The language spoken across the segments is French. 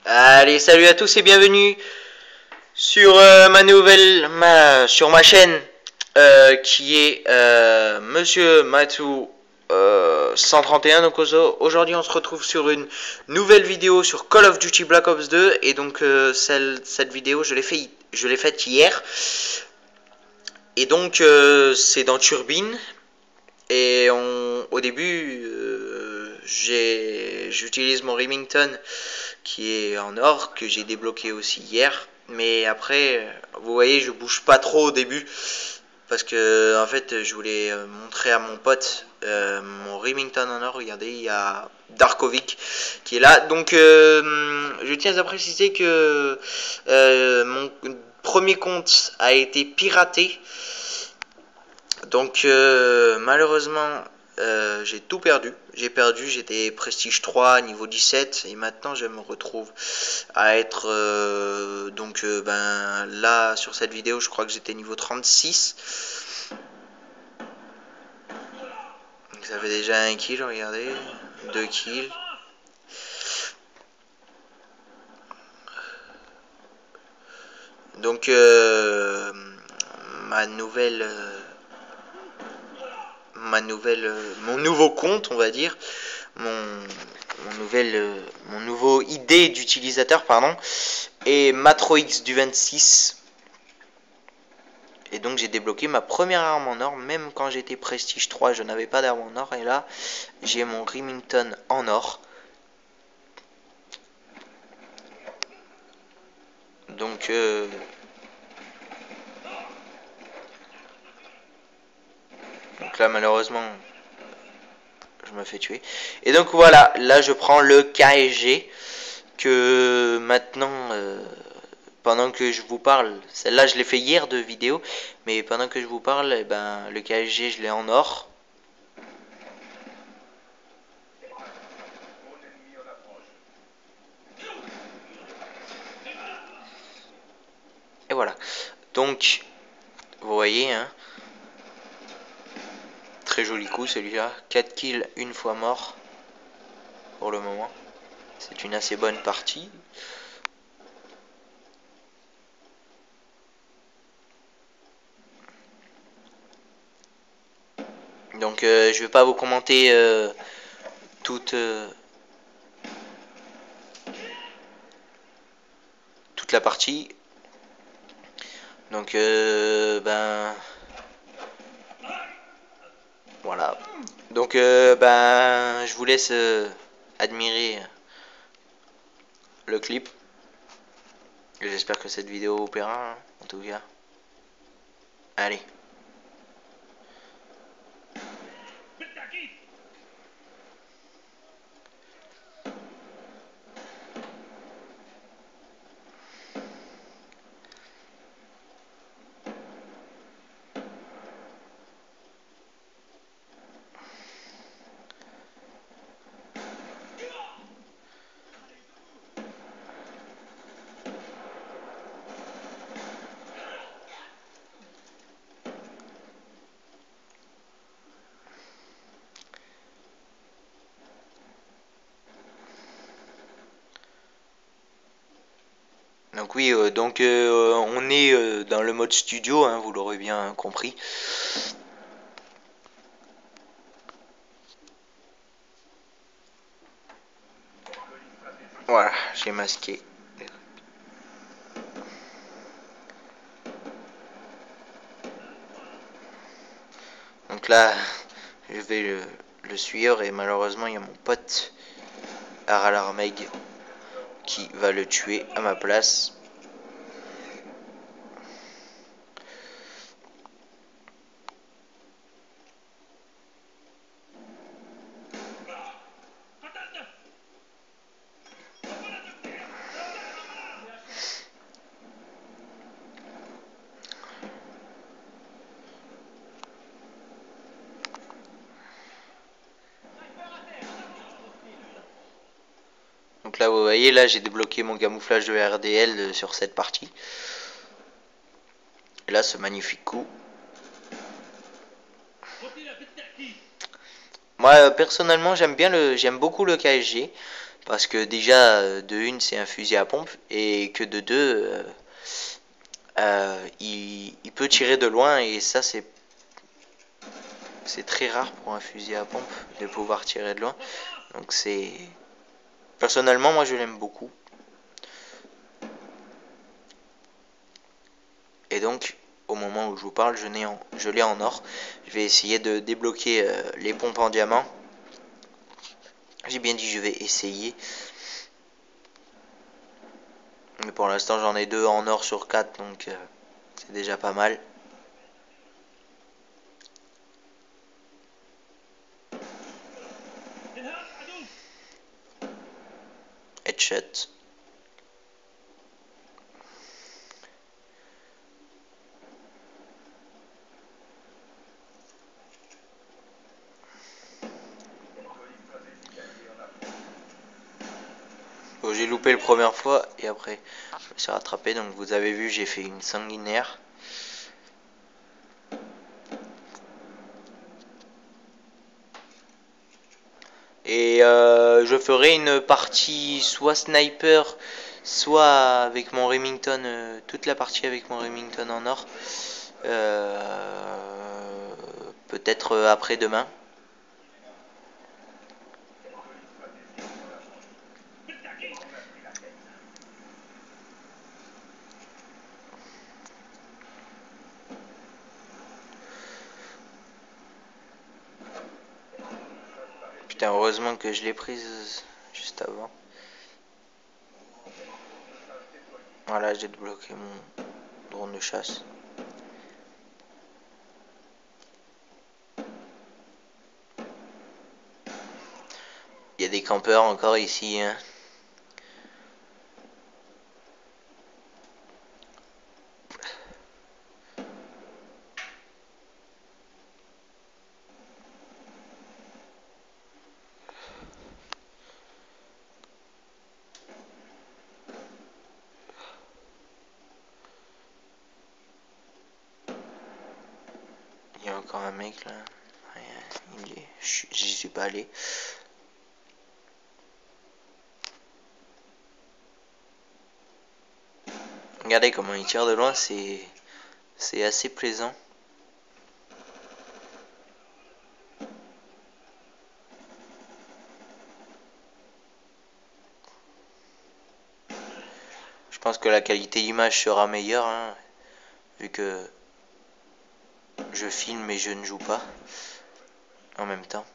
Allez, salut à tous et bienvenue sur sur ma chaîne qui est Monsieur Matou 131. Donc aujourd'hui on se retrouve sur une nouvelle vidéo sur Call of Duty Black Ops 2 et donc cette vidéo je l'ai faite hier et donc c'est dans Turbine et au début j'utilise mon Remington qui est en or que j'ai débloqué aussi hier, mais après vous voyez je bouge pas trop au début parce que en fait je voulais montrer à mon pote mon Remington en or. Regardez, il y a Darkovic qui est là, donc je tiens à préciser que mon premier compte a été piraté, donc malheureusement j'ai tout perdu. J'étais prestige 3, niveau 17, et maintenant je me retrouve à être ben là sur cette vidéo, je crois que j'étais niveau 36. Donc ça fait déjà un kill, regardez, 2 kills. Donc ma nouvelle mon nouveau compte, on va dire, mon nouveau idée d'utilisateur, pardon, est Matrox du 26. Et donc j'ai débloqué ma première arme en or. Même quand j'étais prestige 3, je n'avais pas d'arme en or, et là j'ai mon Remington en or. Donc là malheureusement je me fais tuer. Et donc voilà, là je prends le KSG que maintenant pendant que je vous parle, celle-là je l'ai fait hier de vidéo, mais pendant que je vous parle, eh ben, le KSG je l'ai en or. Et voilà. Donc vous voyez, hein, très joli coup celui-là. 4 kills, une fois mort pour le moment. C'est une assez bonne partie. Donc je vais pas vous commenter toute la partie. Donc ben voilà. Donc ben je vous laisse admirer le clip. J'espère que cette vidéo vous plaira, hein, en tout cas. Allez. Donc oui, on est dans le mode studio, hein, vous l'aurez bien compris. Voilà, j'ai masqué. Donc là, je vais le suivre, et malheureusement il y a mon pote Aralarmeg qui va le tuer à ma place. Donc là vous voyez, là j'ai débloqué mon camouflage de RDL sur cette partie. Et là ce magnifique coup. Moi personnellement j'aime beaucoup le KSG. Parce que déjà, de une, c'est un fusil à pompe, et que de deux, il peut tirer de loin, et ça, c'est très rare pour un fusil à pompe de pouvoir tirer de loin. Donc c'est... Personnellement, moi, je l'aime beaucoup. Et donc, au moment où je vous parle, je l'ai en or. Je vais essayer de débloquer les pompes en diamant. J'ai bien dit je vais essayer. Mais pour l'instant, j'en ai 2 en or sur 4, donc c'est déjà pas mal. Headshot. Bon, j'ai loupé la première fois et après je me suis rattrapé. Donc vous avez vu, j'ai fait une sanguinaire. Et je ferai une partie soit sniper, soit avec mon Remington, toute la partie avec mon Remington en or. Peut-être après-demain. Putain, heureusement que je l'ai prise juste avant. Voilà, j'ai débloqué mon drone de chasse. Il y a des campeurs encore ici, hein. Il y a encore un mec là. J'y suis pas allé. Regardez comment il tire de loin, c'est assez plaisant. Je pense que la qualité image sera meilleure, hein, vu que je filme et je ne joue pas en même temps.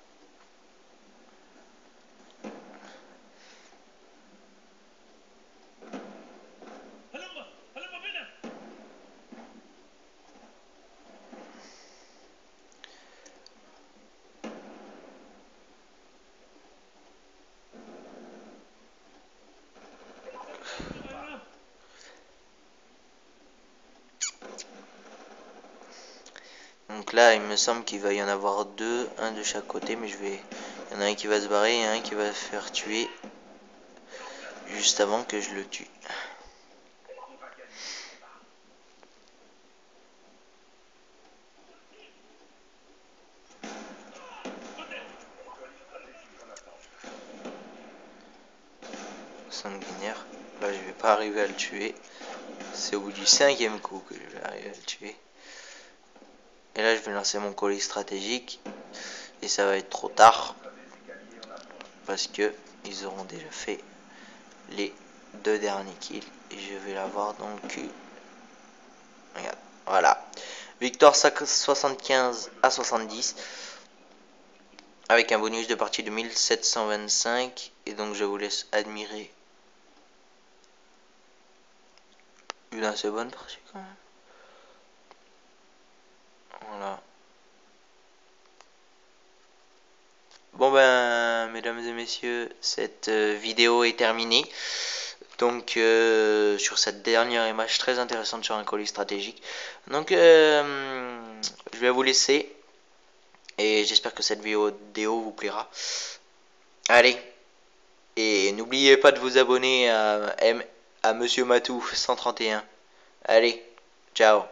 Donc là, il me semble qu'il va y en avoir 2, un de chaque côté, mais il y en a un qui va se barrer et un qui va se faire tuer juste avant que je le tue. Sanguinaire. Là, je vais pas arriver à le tuer. C'est au bout du 5e coup que je vais arriver à le tuer. Et là, je vais lancer mon colis stratégique. Et ça va être trop tard. Parce que ils auront déjà fait les 2 derniers kills. Et je vais l'avoir dans le cul. Regarde. Voilà. Victoire 75 à 70. Avec un bonus de partie de 1725. Et donc, je vous laisse admirer une assez bonne partie quand même. Voilà. Bon ben, mesdames et messieurs, cette vidéo est terminée. Donc sur cette dernière image très intéressante sur un colis stratégique. Donc je vais vous laisser et j'espère que cette vidéo vous plaira. Allez, et n'oubliez pas de vous abonner à Monsieur Matou 131. Allez, ciao.